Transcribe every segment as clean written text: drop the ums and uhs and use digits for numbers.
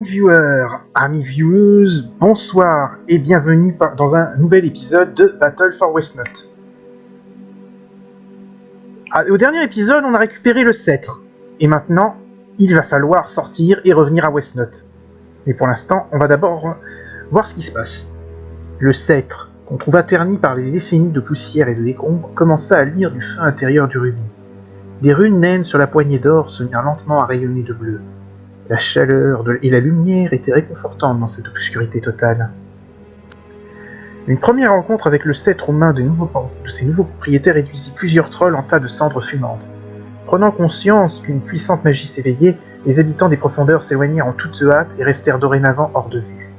Viewers, amis viewers, bonsoir et bienvenue dans un nouvel épisode de Battle for Westnote. Au dernier épisode, on a récupéré le sceptre, et maintenant, il va falloir sortir et revenir à Westnote. Mais pour l'instant, on va d'abord voir ce qui se passe. Le sceptre, qu'on trouva terni par les décennies de poussière et de décombres, commença à luire du feu intérieur du rubis. Des runes naines sur la poignée d'or se mirent lentement à rayonner de bleu. La chaleur et la lumière étaient réconfortantes dans cette obscurité totale. Une première rencontre avec le sceptre aux mains de ses nouveaux propriétaires réduisit plusieurs trolls en tas de cendres fumantes. Prenant conscience qu'une puissante magie s'éveillait, les habitants des profondeurs s'éloignèrent en toute hâte et restèrent dorénavant hors de vue.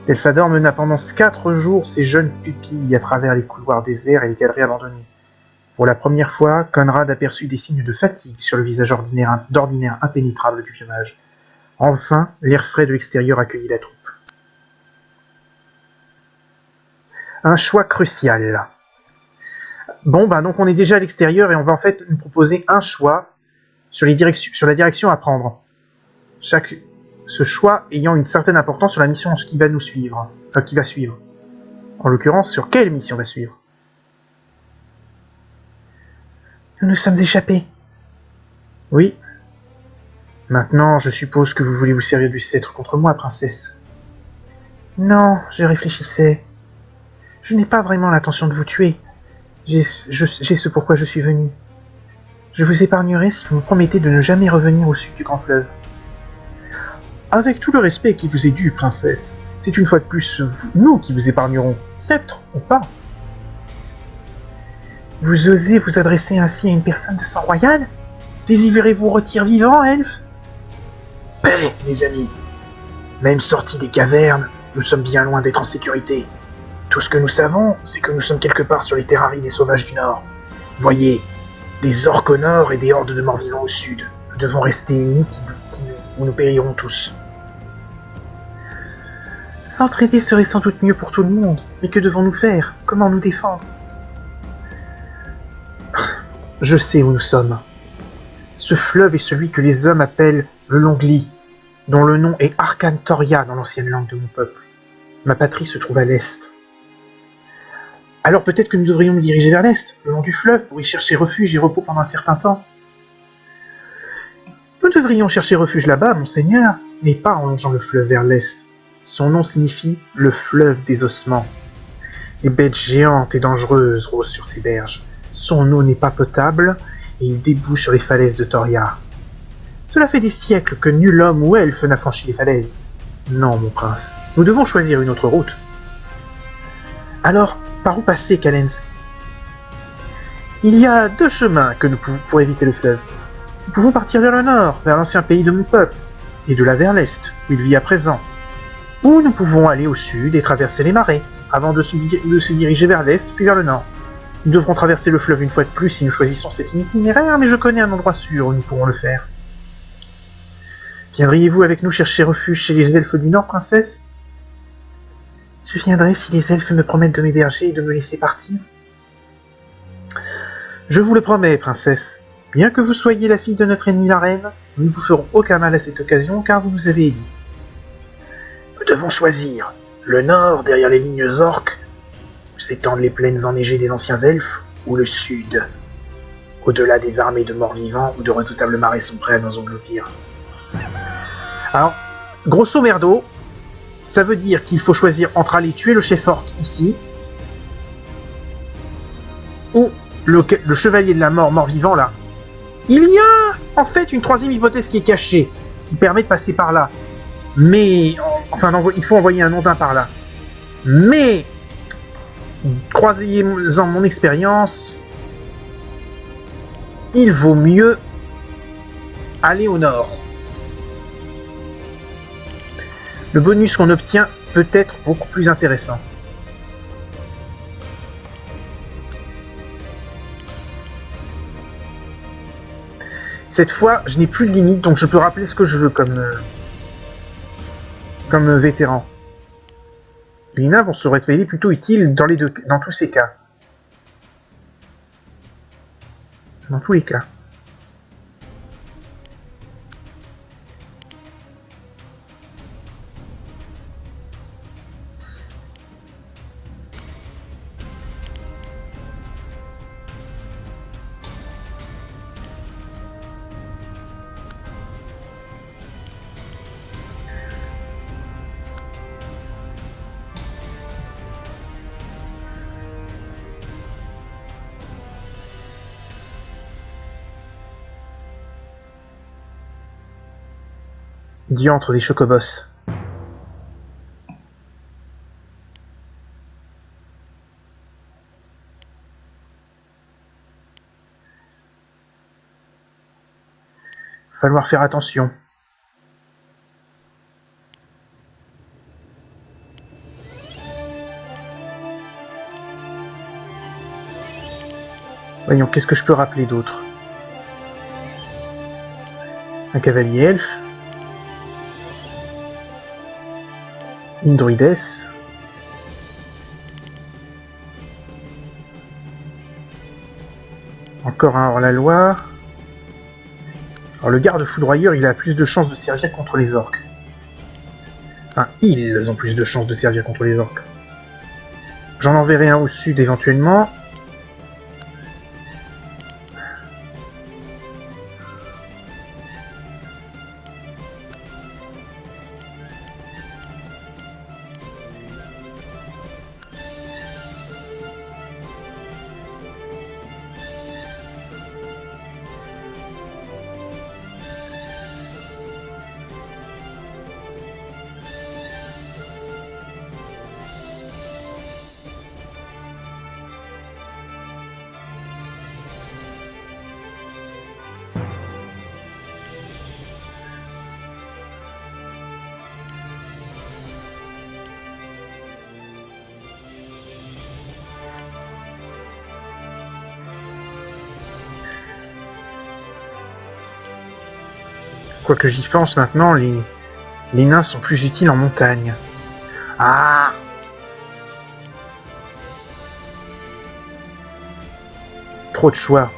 Delphador mena pendant 4 jours ses jeunes pupilles à travers les couloirs déserts et les galeries abandonnées. Pour la première fois, Conrad aperçut des signes de fatigue sur le visage d'ordinaire impénétrable du vieux mage. Enfin, l'air frais de l'extérieur accueillit la troupe. Un choix crucial. Bon, donc on est déjà à l'extérieur et on va en fait nous proposer un choix sur la direction à prendre. Ce choix ayant une certaine importance sur la mission qui va suivre. En l'occurrence, sur quelle mission va suivre. Nous nous sommes échappés. Oui. Maintenant, je suppose que vous voulez vous servir du sceptre contre moi, princesse. Non, je réfléchissais. Je n'ai pas vraiment l'intention de vous tuer. J'ai ce pourquoi je suis venu. Je vous épargnerai si vous me promettez de ne jamais revenir au sud du grand fleuve. Avec tout le respect qui vous est dû, princesse, c'est une fois de plus nous qui vous épargnerons, sceptre ou pas. Vous osez vous adresser ainsi à une personne de sang royal? Désirez-vous retirer vivant, elfe? Paix, mes amis. Même sortis des cavernes, nous sommes bien loin d'être en sécurité. Tout ce que nous savons, c'est que nous sommes quelque part sur les terres arides des sauvages du Nord. Voyez, des orques au nord et des hordes de morts-vivants au sud. Nous devons rester unis ou nous périrons tous. S'entraider serait sans doute mieux pour tout le monde. Mais que devons-nous faire? Comment nous défendre? Je sais où nous sommes. Ce fleuve est celui que les hommes appellent le Longli, dont le nom est Arcantoria dans l'ancienne langue de mon peuple. Ma patrie se trouve à l'est. Alors peut-être que nous devrions nous diriger vers l'est, le long du fleuve, pour y chercher refuge et repos pendant un certain temps. Nous devrions chercher refuge là-bas, monseigneur, mais pas en longeant le fleuve vers l'est. Son nom signifie le fleuve des ossements. Les bêtes géantes et dangereuses rôdent sur ces berges. Son eau n'est pas potable et il débouche sur les falaises de Toria. Cela fait des siècles que nul homme ou elfe n'a franchi les falaises. Non, mon prince, nous devons choisir une autre route. Alors, par où passer, Callens? Il y a 2 chemins pour éviter le fleuve. Nous pouvons partir vers le nord, vers l'ancien pays de mon peuple, et de là vers l'est, où il vit à présent. Ou nous pouvons aller au sud et traverser les marais, avant de se diriger vers l'est, puis vers le nord. Nous devrons traverser le fleuve une fois de plus si nous choisissons cet itinéraire, mais je connais un endroit sûr où nous pourrons le faire. Viendriez-vous avec nous chercher refuge chez les elfes du Nord, princesse? Je viendrai si les elfes me promettent de m'héberger et de me laisser partir. Je vous le promets, princesse. Bien que vous soyez la fille de notre ennemie la reine, nous ne vous ferons aucun mal à cette occasion, car vous nous avez élis. Nous devons choisir. Le nord, derrière les lignes orques, s'étendent les plaines enneigées des anciens elfes, ou le sud, au-delà des armées de morts-vivants où de redoutables marais sont prêts à nous engloutir. Alors, grosso merdo, ça veut dire qu'il faut choisir entre aller tuer le chef orc ici, ou le chevalier de la mort-vivant là. Il y a en fait une 3e hypothèse qui est cachée, qui permet de passer par là. Mais, enfin, il faut envoyer un ondin par là. Mais, croisez-en mon expérience, il vaut mieux aller au nord. Le bonus qu'on obtient peut être beaucoup plus intéressant. Cette fois, je n'ai plus de limite, donc je peux rappeler ce que je veux comme vétéran. Les nains vont se révéler plutôt utiles dans tous ces cas. Dans tous les cas. Diantre des chocobos. Falloir faire attention. Voyons, qu'est-ce que je peux rappeler d'autre? Un cavalier elfe. Une druidesse. Encore un hors-la-loi. Alors le garde foudroyeur, il a plus de chances de servir contre les orques. Enfin, ils ont plus de chances de servir contre les orques. J'en enverrai un au sud éventuellement. Quoique j'y pense maintenant, les nains sont plus utiles en montagne. Ah! Trop de choix.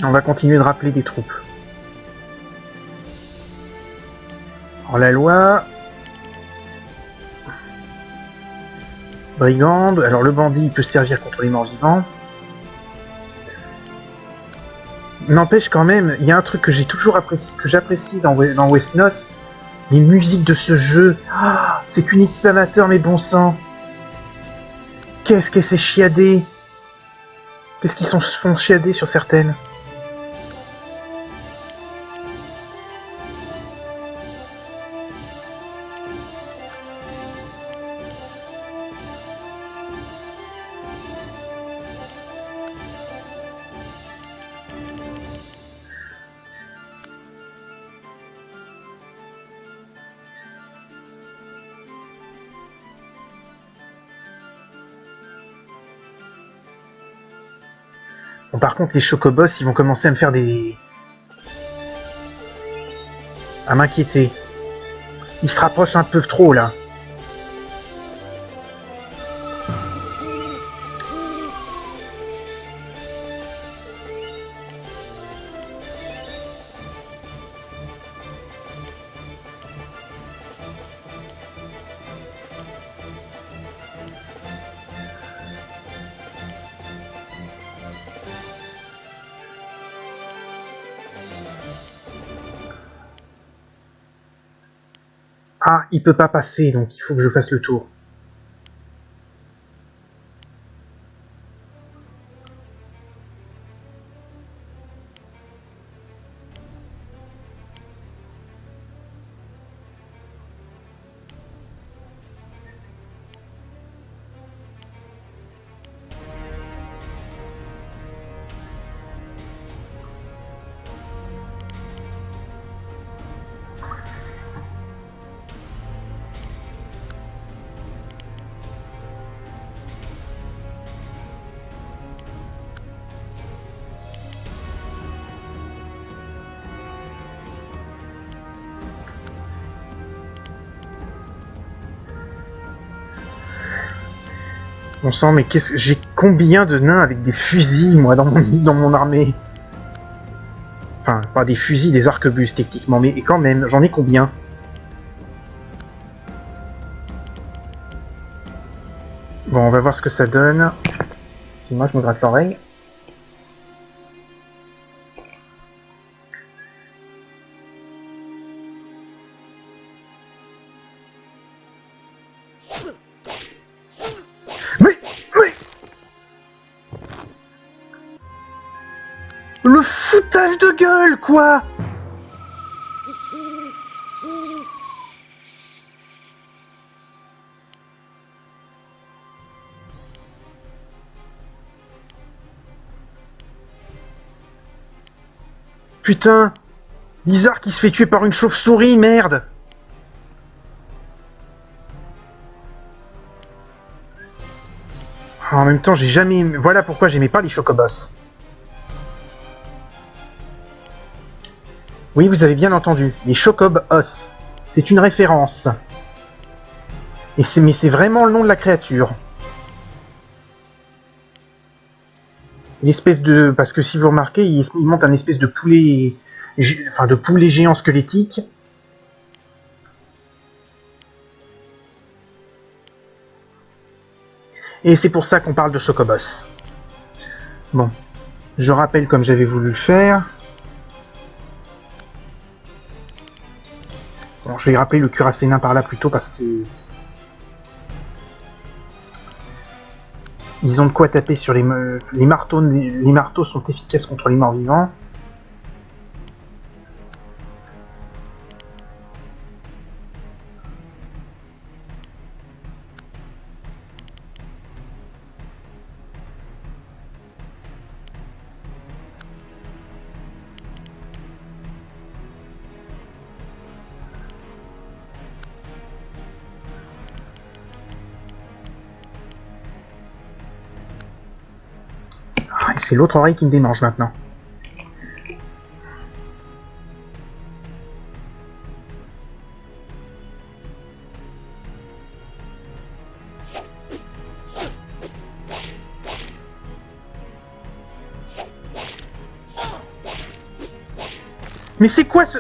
On va continuer de rappeler des troupes. Alors la loi... Brigande... Alors le bandit peut servir contre les morts vivants. N'empêche quand même, il y a un truc que j'ai toujours apprécié, que j'apprécie dans Westnote, les musiques de ce jeu. Ah, c'est qu'une équipe amateur, mais bon sang. Qu'est-ce que c'est chiadé. Qu'est-ce qu'ils se font chiader sur certaines. Bon, par contre, les chocobos, ils vont commencer à me faire des... à m'inquiéter. Ils se rapprochent un peu trop, là. Ah, il peut pas passer, donc il faut que je fasse le tour. On sent, mais qu'est-ce que... J'ai combien de nains avec des fusils, moi, dans mon armée? Enfin, pas des fusils, des arquebuses, techniquement, mais quand même, j'en ai combien? Bon, on va voir ce que ça donne. Si moi, je me gratte l'oreille. Mais... Le foutage de gueule, quoi! Putain! Bizarre qui se fait tuer par une chauve-souris, merde! En même temps, j'ai jamais... Voilà pourquoi j'aimais pas les chocobos. Oui, vous avez bien entendu, les chocobos. C'est une référence. Mais c'est vraiment le nom de la créature. C'est l'espèce de... Parce que si vous remarquez, il monte un espèce de poulet... Enfin, de poulet géant squelettique. Et c'est pour ça qu'on parle de chocobos. Bon. Je rappelle comme j'avais voulu le faire. Bon, je vais rappeler le cuirassé nain par là plutôt parce que... Ils ont de quoi taper sur les marteaux. Les marteaux sont efficaces contre les morts vivants. C'est l'autre oreille qui me démange maintenant. Mais c'est quoi ce...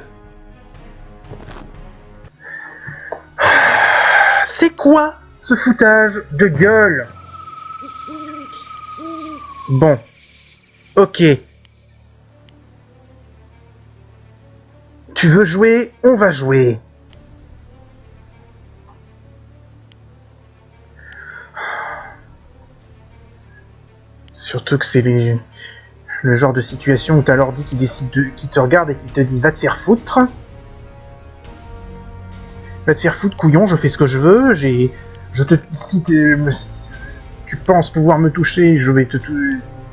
C'est quoi ce foutage de gueule? Bon. Ok. Tu veux jouer? On va jouer. Surtout que c'est le genre de situation où t'as l'ordi qui décide qui te regarde et qui te dit va te faire foutre. Va te faire foutre, couillon, je fais ce que je veux, si tu penses pouvoir me toucher,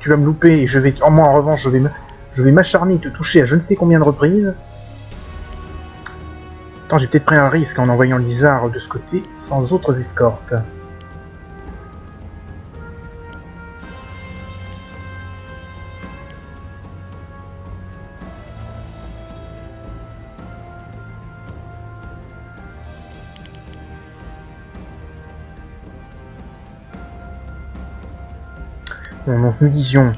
tu vas me louper et moi en revanche je vais m'acharner et te toucher à je ne sais combien de reprises. Attends, j'ai peut-être pris un risque en envoyant Lizard de ce côté sans autres escortes. Bon, donc nous disions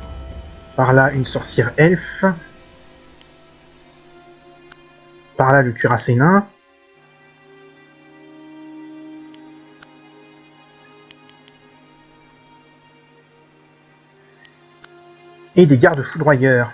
par là une sorcière elfe, par là le cuirassé nain, et des gardes foudroyeurs.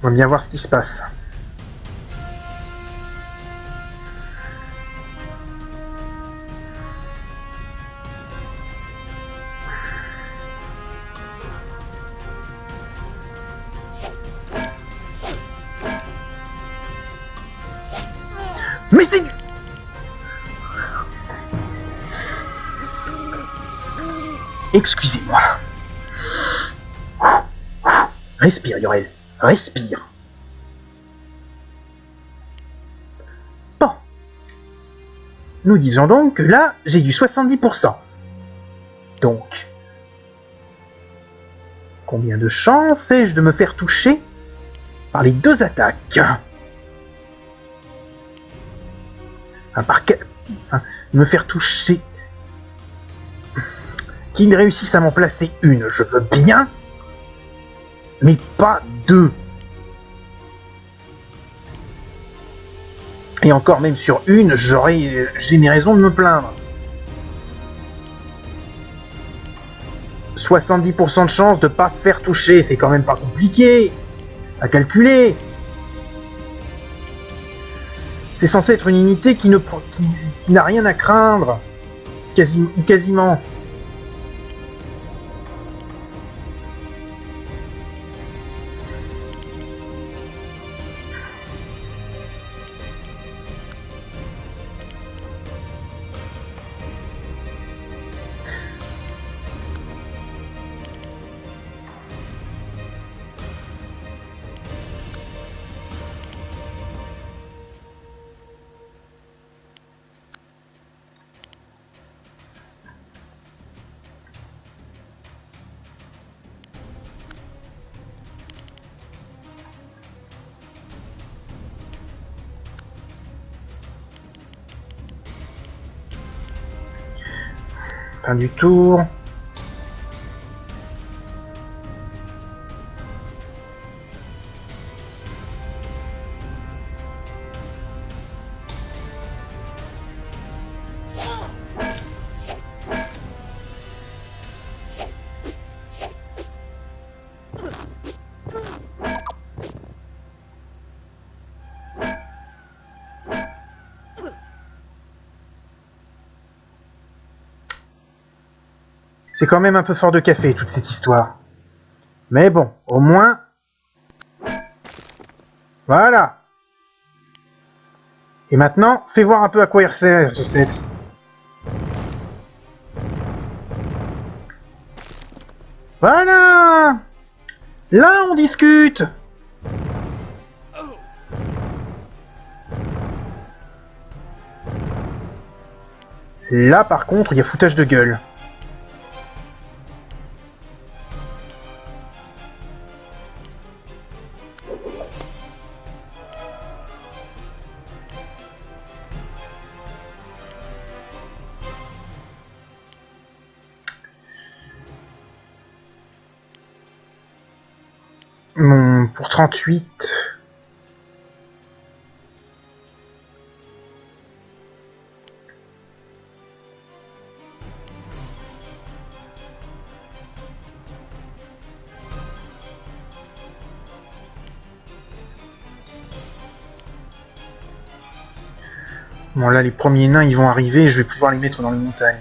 On va bien voir ce qui se passe. Mais c'est... Excusez-moi. Respire, Yorel. Respire. Bon. Nous disons donc que là, j'ai du 70%. Donc, combien de chances ai-je de me faire toucher par les deux attaques? Me faire toucher... Qu'ils réussissent à m'en placer une, je veux bien... Mais pas deux. Et encore, même sur une, j'ai mes raisons de me plaindre. 70% de chance de pas se faire toucher, c'est quand même pas compliqué à calculer. C'est censé être une unité qui n'a rien à craindre, quasiment. Fin du tour. C'est quand même un peu fort de café, toute cette histoire. Mais bon, au moins... Voilà. Et maintenant, fais voir un peu à quoi il ressemble, ce set. Voilà. Là, on discute. Là, par contre, il y a foutage de gueule. Pour 38... Bon, là, les premiers nains, ils vont arriver et je vais pouvoir les mettre dans les montagnes.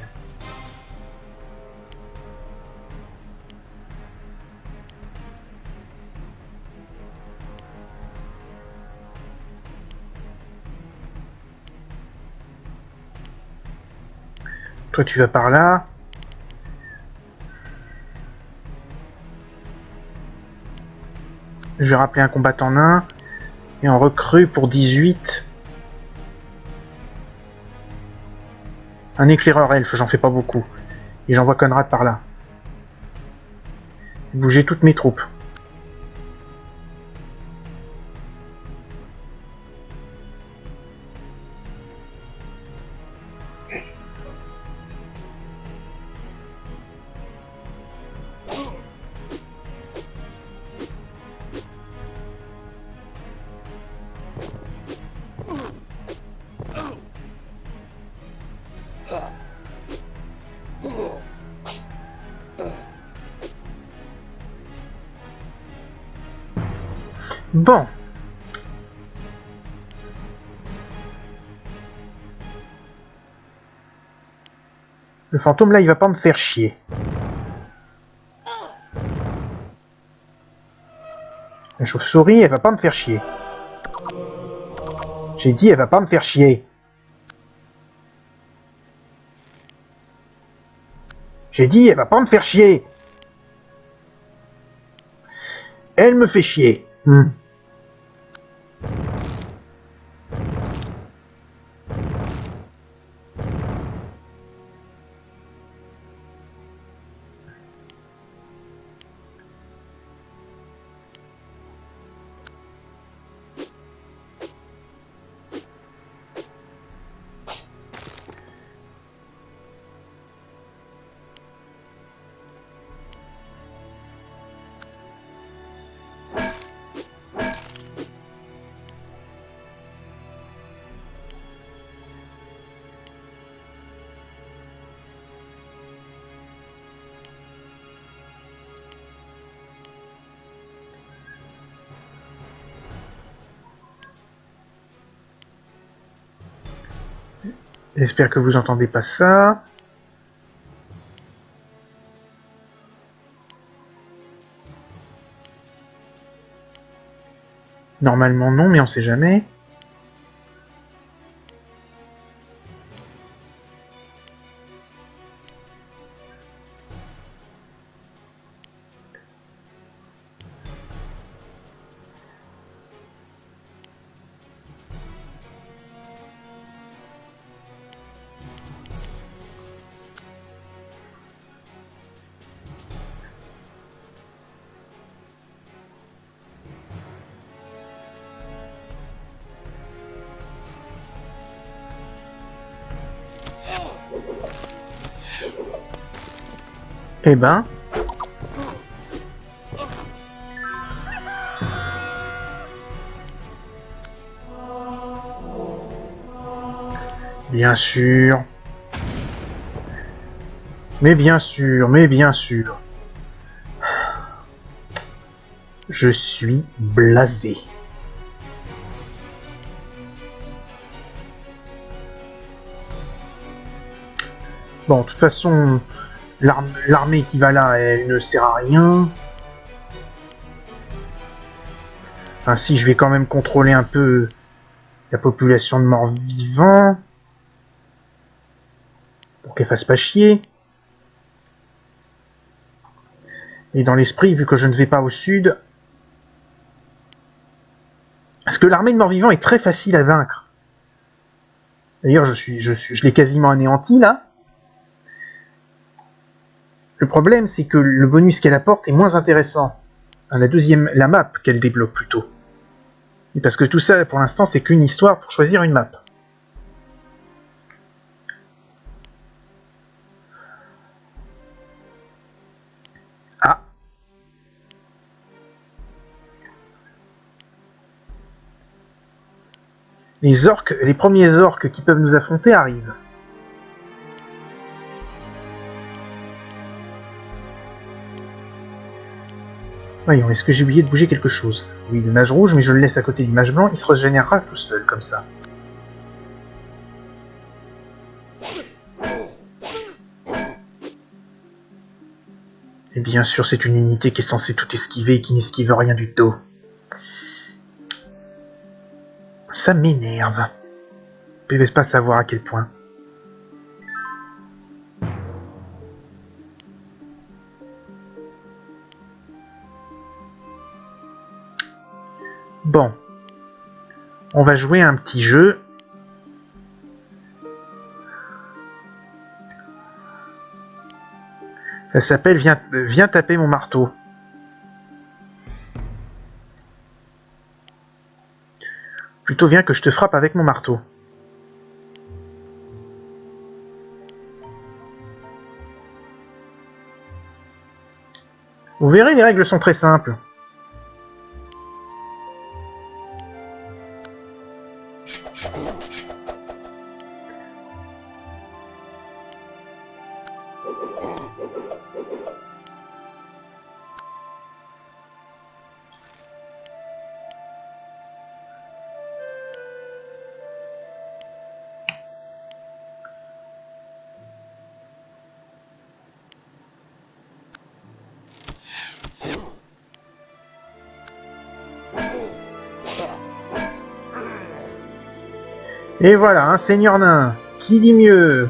Toi, tu vas par là. Je vais rappeler un combattant nain. Et en recrue pour 18... Un éclaireur elfe, j'en fais pas beaucoup. Et j'envoie Conrad par là. Bouger toutes mes troupes. Bon. Le fantôme là, il va pas me faire chier. La chauve-souris, elle va pas me faire chier. J'ai dit, elle va pas me faire chier. J'ai dit, elle va pas me faire chier. Elle me fait chier. J'espère que vous entendez pas ça. Normalement non, mais on sait jamais. Eh ben... Bien sûr. Mais bien sûr, mais bien sûr. Je suis blasé. Bon, de toute façon, l'armée qui va là, elle ne sert à rien. Ainsi, je vais quand même contrôler un peu la population de morts-vivants. Pour qu'elle fasse pas chier. Et dans l'esprit, vu que je ne vais pas au sud... Parce que l'armée de morts-vivants est très facile à vaincre. D'ailleurs, je l'ai quasiment anéanti, là. Le problème, c'est que le bonus qu'elle apporte est moins intéressant. La map qu'elle débloque plutôt. Et parce que tout ça, pour l'instant, c'est qu'une histoire pour choisir une map. Ah. Les premiers orques qui peuvent nous affronter arrivent. Voyons, est-ce que j'ai oublié de bouger quelque chose? Oui, le mage rouge, mais je le laisse à côté du mage blanc, il se régénérera tout seul, comme ça. Et bien sûr, c'est une unité qui est censée tout esquiver et qui n'esquive rien du tout. Ça m'énerve. Je ne laisse pas savoir à quel point. Bon. On va jouer à un petit jeu. Ça s'appelle Viens taper mon marteau. Plutôt viens que je te frappe avec mon marteau. Vous verrez, les règles sont très simples. Et voilà, un seigneur nain. Qui dit mieux?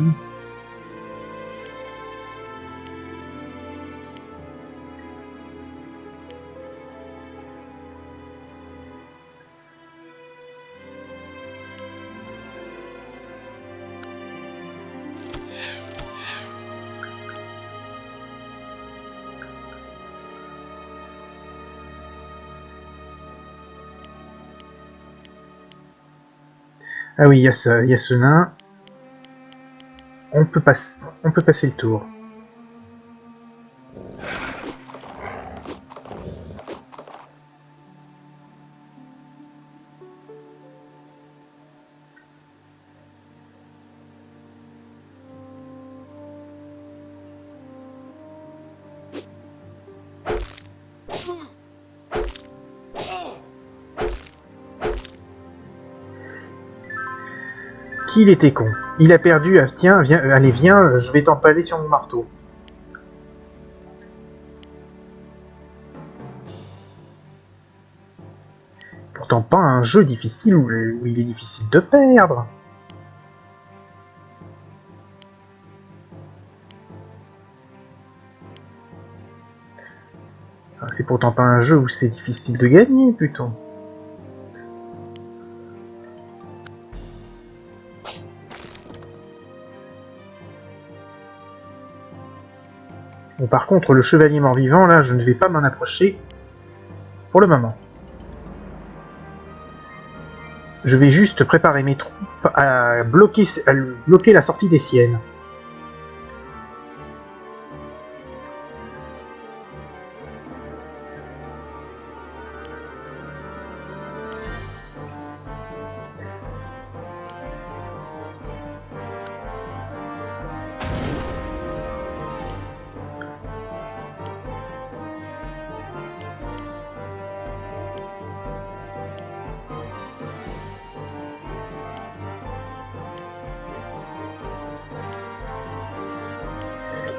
Ah oui, il y a ce nain. On peut passer le tour. Qu'il était con. Il a perdu. Ah, tiens, viens, allez, viens, je vais t'empaler sur mon marteau. Pourtant pas un jeu difficile où il est difficile de perdre. C'est pourtant pas un jeu où c'est difficile de gagner, plutôt. Bon, par contre, le chevalier mort-vivant, là, je ne vais pas m'en approcher pour le moment. Je vais juste préparer mes troupes à bloquer la sortie des siennes.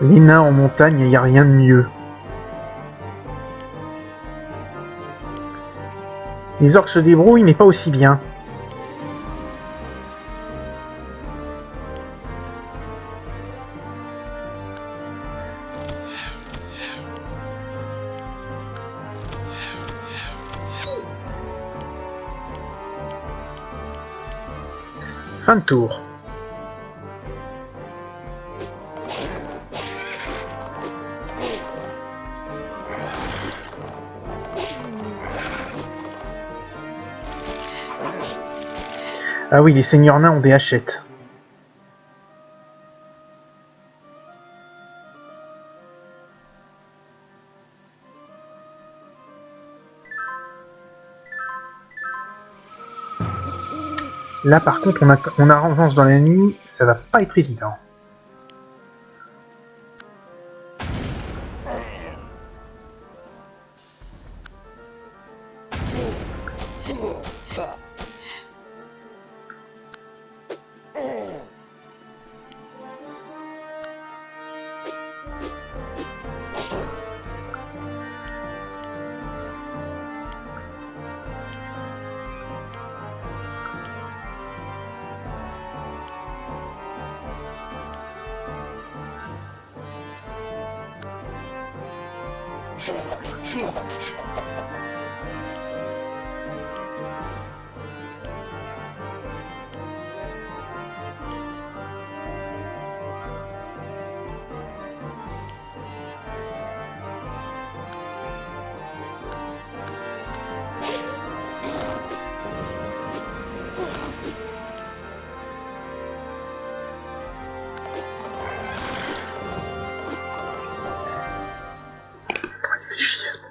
Les nains en montagne, il n'y a rien de mieux. Les orques se débrouillent, mais pas aussi bien. Fin de tour. Ah oui, les seigneurs nains ont des hachettes. Là, par contre, on avance dans la nuit, ça va pas être évident.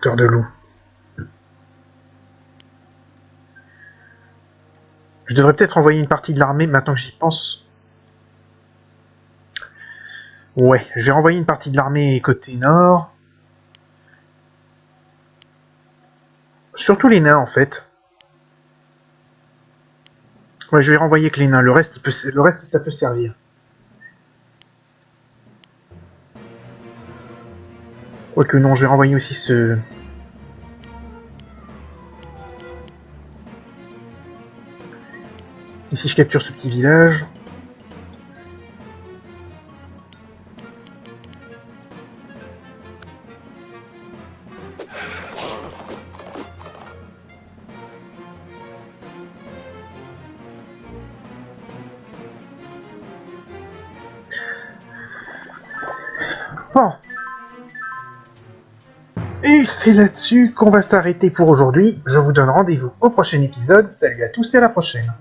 Cœur de loup. Je devrais peut-être envoyer une partie de l'armée maintenant que j'y pense. Ouais, je vais renvoyer une partie de l'armée côté nord. Surtout les nains en fait. Ouais, je vais renvoyer que les nains. Le reste, ça peut servir. Quoique non, je vais renvoyer aussi ce... Et si je capture ce petit village... Bon. Et c'est là-dessus qu'on va s'arrêter pour aujourd'hui. Je vous donne rendez-vous au prochain épisode. Salut à tous et à la prochaine.